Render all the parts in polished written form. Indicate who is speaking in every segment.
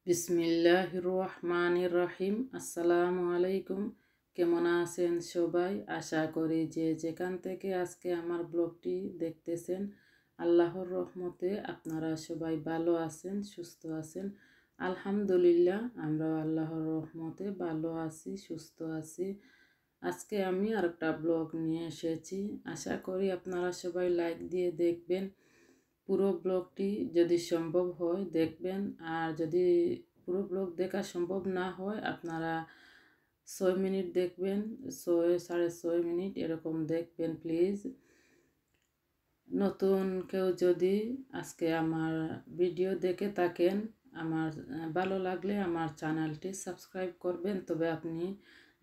Speaker 1: বিসমিল্লাহির রহমানির রহিম। আসসালামু আলাইকুম। কেমন আছেন সবাই? আশা করি যে যেখান থেকে আজকে আমার ব্লগটি দেখতেছেন আল্লাহর রহমতে আপনারা সবাই ভালো আছেন, সুস্থ আছেন। আলহামদুলিল্লাহ, আমরা আল্লাহর রহমতে ভালো আছি, সুস্থ আছি। আজকে আমি আরেকটা ব্লগ নিয়ে এসেছি। আশা করি আপনারা সবাই লাইক দিয়ে দেখবেন। পুরো ব্লগটি যদি সম্ভব হয় দেখবেন, আর যদি পুরো ব্লগ দেখা সম্ভব না হয় আপনারা 6 মিনিট দেখবেন, 6-6.5 মিনিট এরকম দেখবেন প্লিজ। নতুন কেউ যদি আজকে আমার ভিডিও দেখে থাকেন, আমার ভালো লাগলে আমার চ্যানেলটি সাবস্ক্রাইব করবেন। তবে আপনি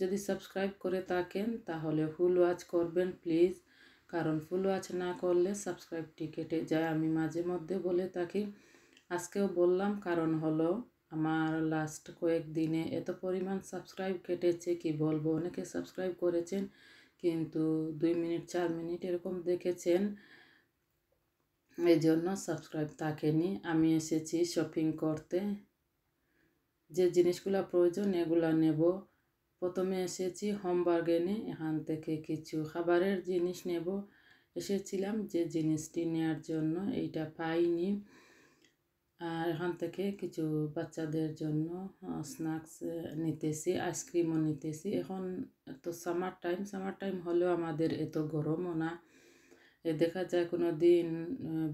Speaker 1: যদি সাবস্ক্রাইব করে থাকেন তাহলে ফুল ওয়াচ করবেন প্লিজ, কারণ ফুল ওয়াচ না করলে সাবস্ক্রাইবটি কেটে যায়। আমি মাঝে মধ্যে বলে থাকি, আজকেও বললাম, কারণ হলো আমার লাস্ট কয়েকদিনে এত পরিমাণ সাবস্ক্রাইব কেটেছে কি বলবো। অনেকে সাবস্ক্রাইব করেছেন কিন্তু 2 মিনিট 4 মিনিট এরকম দেখেছেন, এই জন্য সাবস্ক্রাইব থাকেনি। আমি এসেছি শপিং করতে, যে জিনিসগুলো প্রয়োজন এগুলো নেব। প্রথমে এসেছি হোম বার্গেনে, এখান থেকে কিছু খাবারের জিনিস নেব। এসেছিলাম যে জিনিসটি নেওয়ার জন্য, এইটা পাইনি। আর এখান থেকে কিছু বাচ্চাদের জন্য স্ন্যাক্স নিতেছি, আইসক্রিমও নিতেছি। এখন তো সামার টাইম হলেও আমাদের এত গরমও না। দেখা যায় কোনো দিন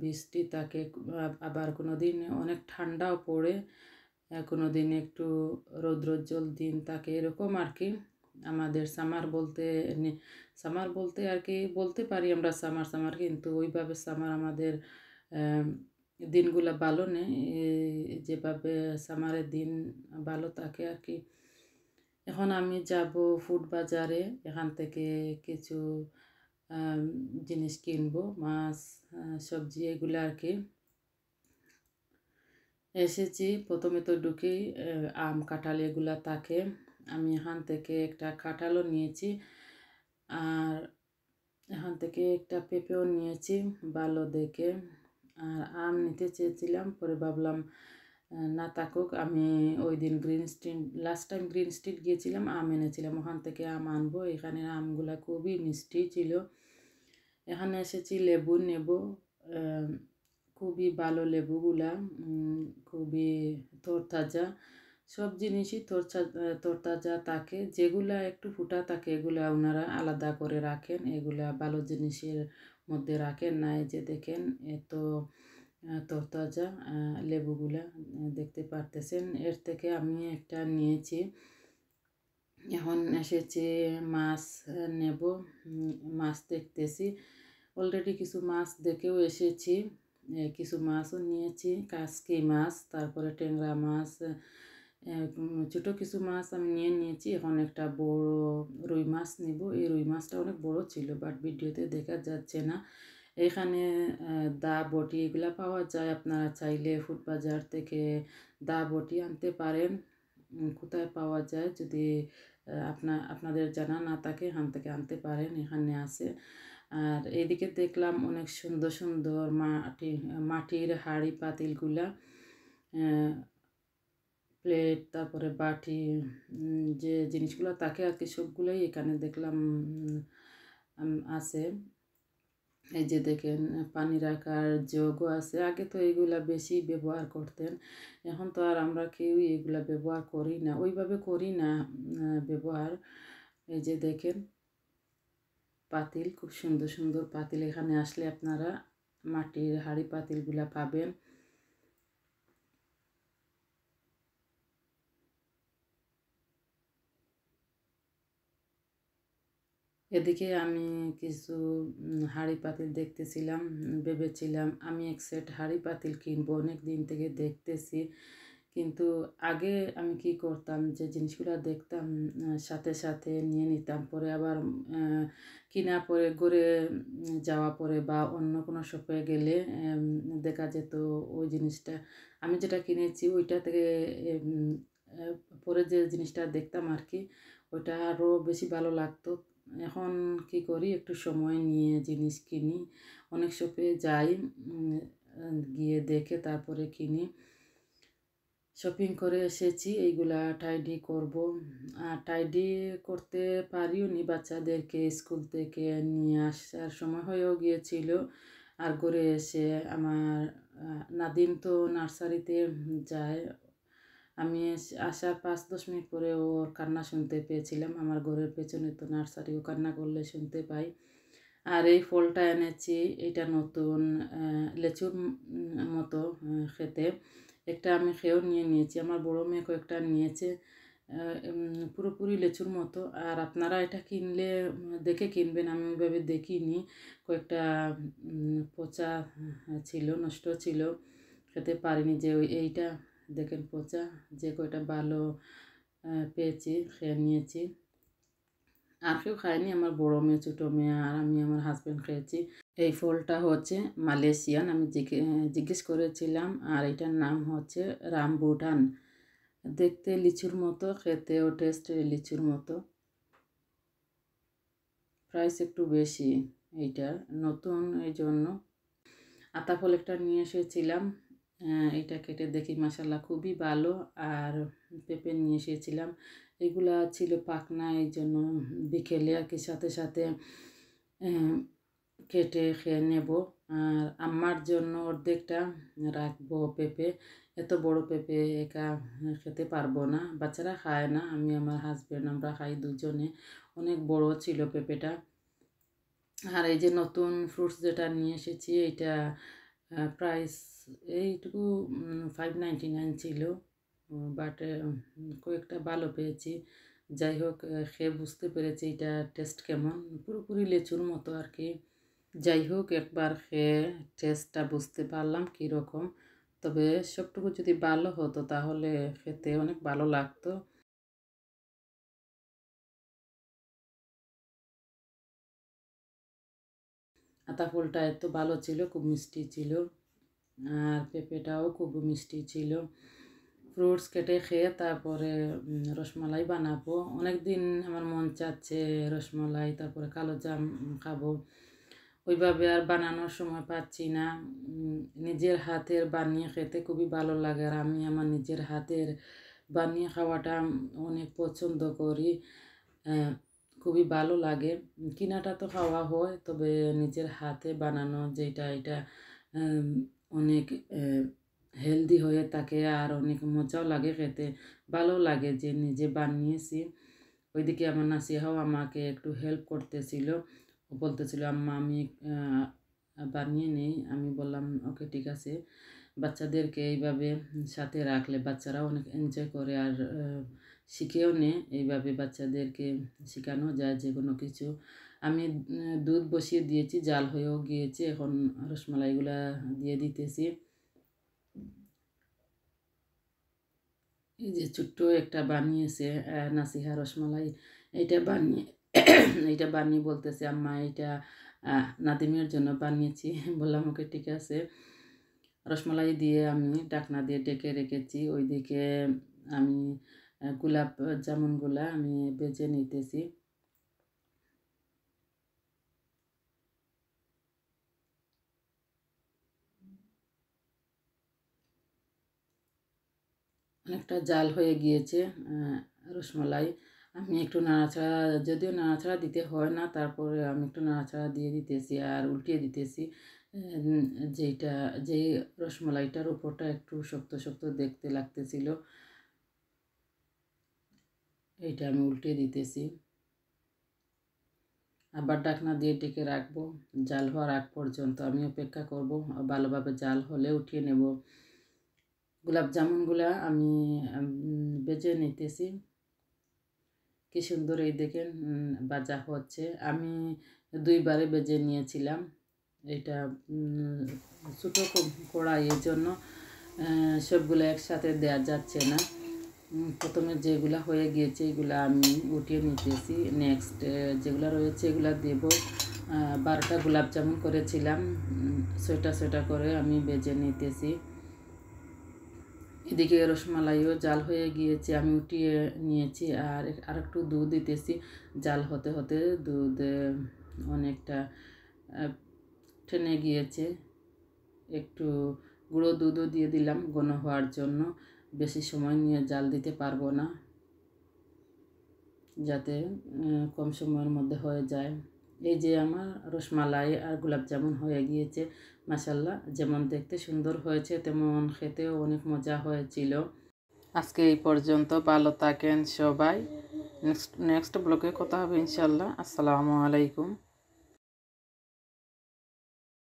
Speaker 1: বৃষ্টি থাকে, আবার কোনো দিন অনেক ঠান্ডাও পড়ে, কোনো দিন একটু রৌদ্রোজ্জ্বল দিন থাকে, এরকম আর কি। আমাদের সামার বলতে আর কি বলতে পারি আমরা সামার, কিন্তু ওইভাবে সামার আমাদের দিনগুলো ভালো নেই, যেভাবে সামারের দিন ভালো থাকে আর কি। এখন আমি যাব ফুড বাজারে, এখান থেকে কিছু জিনিস কিনবো, মাছ, সবজি, এগুলো আর কি। এসেছি, প্রথমে তো ঢুকেই আম কাঁঠাল এগুলা থাকে। আমি এখান থেকে একটা কাঁঠালও নিয়েছি, আর এখান থেকে একটা পেঁপেও নিয়েছি ভালো দেখে। আর আম নিতে চেয়েছিলাম, পরে ভাবলাম না থাকুক। আমি ওই দিন লাস্ট টাইম গ্রিন স্ট্রিট গিয়েছিলাম, আম এনেছিলাম, ওখান থেকে আম আনবো। এখানে আমগুলা খুবই মিষ্টি ছিল। এখানে এসেছি লেবু নেব, খুবই ভালো লেবুগুলা, খুবই তরতাজা। সব জিনিসই তরতাজা থাকে, যেগুলা একটু ফুটা থাকে এগুলা ওনারা আলাদা করে রাখেন, এগুলা ভালো জিনিসের মধ্যে রাখেন না। এই যে দেখেন এত তরতাজা লেবুগুলা দেখতে পারতেছেন। এর থেকে আমি একটা নিয়েছি। এখন এসেছে মাছ নেব, মাছ দেখতেছি। অলরেডি কিছু মাছ দেখেও এসেছি, কিছু মাছও নিয়েছি, কাসকি মাছ, তারপরে ট্যাংরা মাছ, ছোটো কিছু মাছ আমি নিয়েছি। এখন একটা বড় রুই মাছ নিব। এই রুই মাছটা অনেক বড় ছিল, বাট ভিডিওতে দেখা যাচ্ছে না। এখানে দা বটি এগুলা পাওয়া যায়, আপনারা চাইলে ফুড বাজার থেকে দা বটি আনতে পারেন। কোথায় পাওয়া যায় যদি আপনাদের জানা না থাকে, এখান থেকে আনতে পারেন, এখানে আছে। আর এইদিকে দেখলাম অনেক সুন্দর সুন্দর মাটির হাঁড়ি পাতিলগুলা, প্লেট, তারপরে বাটি, যে জিনিসগুলো থাকে আর কি সবগুলোই এখানে দেখলাম আছে। এই যে দেখেন পানি রাখার জগও আছে। আগে তো এইগুলা বেশি ব্যবহার করতেন, এখন তো আর আমরা কেউই এগুলা ব্যবহার করি না, ওইভাবে করি না ব্যবহার। এই যে দেখেন পাতিল, খুব সুন্দর সুন্দর পাতিল, এখানে আসলে আপনারা মাটির হাঁড়ি পাতিলগুলা পাবেন। এদিকে আমি কিছু হাঁড়ি পাতিল দেখতেছিলাম, ভেবেছিলাম আমি এক সেট হাঁড়ি পাতিল কিনবো, অনেক দিন থেকে দেখতেছি। কিন্তু আগে আমি কি করতাম, যে জিনিসগুলো দেখতাম সাথে সাথে নিয়ে নিতাম, পরে আবার কিনা পরে ঘুরে যাওয়া পরে বা অন্য কোনো শপে গেলে দেখা যেত ওই জিনিসটা আমি যেটা কিনেছি ওইটা থেকে পরে যে জিনিসটা দেখতাম আর কি, ওইটা আরও বেশি ভালো লাগতো। এখন কি করি, একটু সময় নিয়ে জিনিস কিনি, অনেক শপে যাই, গিয়ে দেখে তারপরে কিনি। শপিং করে এসেছি, এইগুলা টাইডি করব। আর টাইডি করতে পারিও নি, বাচ্চাদেরকে স্কুল থেকে নিয়ে আসার সময় হয়েও গিয়েছিল। আর ঘরে এসে আমার নাদিম তো নার্সারিতে যায়, আমি আসার 5-10 মিনিট পরে ওর কান্না শুনতে পেয়েছিলাম। আমার ঘরের পেছনে তো নার্সারি, ও কান্না করলে শুনতে পাই। আর এই ফলটা এনেছি, এটা নতুন, লেচুর মতো খেতে। একটা আমি খেয়েও নিয়েছি, আমার বড় মেয়ে কয়েকটা নিয়েছে, পুরোপুরি লেচুর মতো। আর আপনারা এটা কিনলে দেখে কিনবেন, আমি ওইভাবে দেখিনি। কয়েকটা পচা ছিল, নষ্ট ছিল, খেতে পারিনি। যে এইটা দেখেন পচা, যে কয়টা ভালো পেয়েছি খেয়ে নিয়েছি। আর কেউ খায়নি, আমার বড় মেয়ে, ছোটো মেয়ে আর আমি, আমার হাজব্যান্ড খেয়েছি। এই ফলটা হচ্ছে মালয়েশিয়ান, আমি জিজ্ঞেস করেছিলাম। আর এটার নাম হচ্ছে রামবুটান। দেখতে লিচুর মতো, খেতেও টেস্ট লিচুর মতো। প্রাইস একটু বেশি, এইটার নতুন এই জন্য। আতা ফল একটা নিয়ে এসেছিলাম, এটা কেটে দেখি মাশাল্লাহ খুবই ভালো। আর পেঁপে নিয়ে এসেছিলাম, এগুলা ছিল পাকনা, এই জন্য বিকেলে আর কি সাথে সাথে কেটে খেয়ে নেব। আর আম্মার জন্য অর্ধেকটা রাখবো পেঁপে। এত বড় পেঁপে একা খেতে পারবো না, বাচ্চারা খায় না, আমি আমার হাজব্যান্ড আমরা খাই দুজনে। অনেক বড় ছিল পেঁপেটা। আর এই যে নতুন ফ্রুটস যেটা নিয়ে এসেছি, এইটা প্রাইস এইটুকু 5.99 ছিল, বাট কয়েকটা ভালো পেয়েছি। যাই হোক, খেয়ে বুঝতে পেরেছি এটা টেস্ট কেমন, পুরোপুরি লেচুর মতো আর কি। যাই হোক, একবার খেয়ে টেস্টটা বুঝতে পারলাম কীরকম। তবে সবটুকু যদি ভালো হতো তাহলে খেতে অনেক ভালো লাগতো। আতা ফুলটা এত ভালো ছিল, খুব মিষ্টি ছিল। আর পেঁপেটাও খুব মিষ্টি ছিল। ফ্রুটস কেটে খেয়ে তারপরে রসমালাই বানাবো। অনেক দিন আমার মন চাচ্ছে রসমালাই, তারপরে কালো জাম খাবো। ওইভাবে আর বানানোর সময় পাচ্ছি না। নিজের হাতের বানিয়ে খেতে খুবই ভালো লাগে, আর আমি আমার নিজের হাতের বানিয়ে খাওয়াটা অনেক পছন্দ করি। খুবই ভালো লাগে। কিনাটা তো খাওয়া হয়, তবে নিজের হাতে বানানো যেটা, এটা অনেক হেলদি হয়ে থাকে, আর অনেক মজাও লাগে খেতে। ভালো লাগে যে নিজে বানিয়েছি। ওইদিকে আমার নাসিহাও আমাকে একটু হেল্প করতেছিল, ও বলতেছিল আম্মা আমি বানিয়ে নেই। আমি বললাম ওকে ঠিক আছে। বাচ্চাদেরকে এইভাবে সাথে রাখলে বাচ্চারাও অনেক এনজয় করে, আর শিখেও নে। এইভাবে বাচ্চাদেরকে শেখানো যায় যে কোনো কিছু। আমি দুধ বসিয়ে দিয়েছি, জাল হয়েও গিয়েছে, এখন রসমালাইগুলা দিয়ে দিতেছি। এই যে ছোট্ট একটা বানিয়েছে নাসিহা রসমালাই, এইটা বানিয়ে এইটা বানিয়ে বলতেছে আম্মা এটা নাদিমের জন্য বানিয়েছি। বললাম ওকে ঠিক আছে। রসমালাই দিয়ে আমি ঢাকনা দিয়ে ঢেকে রেখেছি। ওইদিকে আমি গোলাপ জামুনগুলা আমি বেজে নিতেছি। অনেকটা জাল হয়ে গিয়েছে রসমালাই। আমি একটু নাড়াচাড়া, যদিও নাড়াচাড়া দিতে হয় না, তারপরে আমি একটু নাড়াচাড়া দিয়ে দিতেছি আর উল্টিয়ে দিতেছি। উম, যেইটা যেই রসমালাইটার উপরটা একটু শক্ত শক্ত দেখতে লাগতেছিল, এইটা আমি উল্টিয়ে দিতেছি। আবার ঢাকনা দিয়ে ঢেকে রাখবো জাল হওয়ার আগ পর্যন্ত। আমি অপেক্ষা করব, ভালোভাবে জাল হলে উঠিয়ে নেব। গোলাপ জামুনগুলা আমি বেজে নিতেছি। কি সুন্দর এই দেখেন ভাজা হচ্ছে। আমি দুইবারে বেজে নিয়েছিলাম। এটা ছোটো কড়াই, এই জন্য সবগুলো একসাথে দেওয়া যাচ্ছে না। প্রথমে যেগুলা হয়ে গিয়েছে এগুলা আমি উঠিয়ে নিতেছি। নেক্সট যেগুলো রয়েছে এগুলা দেব। 12টা গোলাপ জামুন করেছিলাম, 6টা করে আমি বেজে নিতেছি। এদিকে রসমালাইও জাল হয়ে গিয়েছে, আমি উঠিয়ে নিয়েছি। আর একটু দুধ দিতেছি। জাল হতে হতে দুধ অনেকটা টেনে গিয়েছে। একটু গুঁড়ো দুধও দিয়ে দিলাম ঘন হওয়ার জন্য। বেশি সময় নিয়ে জাল দিতে পারবো না, যাতে কম সময়ের মধ্যে হয়ে যায়। এই যে আমার রসমালাই আর গোলাপ জামুন হয়ে গিয়েছে। মাশাআল্লাহ, যেমন দেখতে সুন্দর হয়েছে তেমন খেতেও অনেক মজা হয়েছিল। আজকে এই পর্যন্ত, ভালো থাকেন সবাই। নেক্সট ব্লগে কথা হবে ইনশাআল্লাহ। আসসালামু আলাইকুম।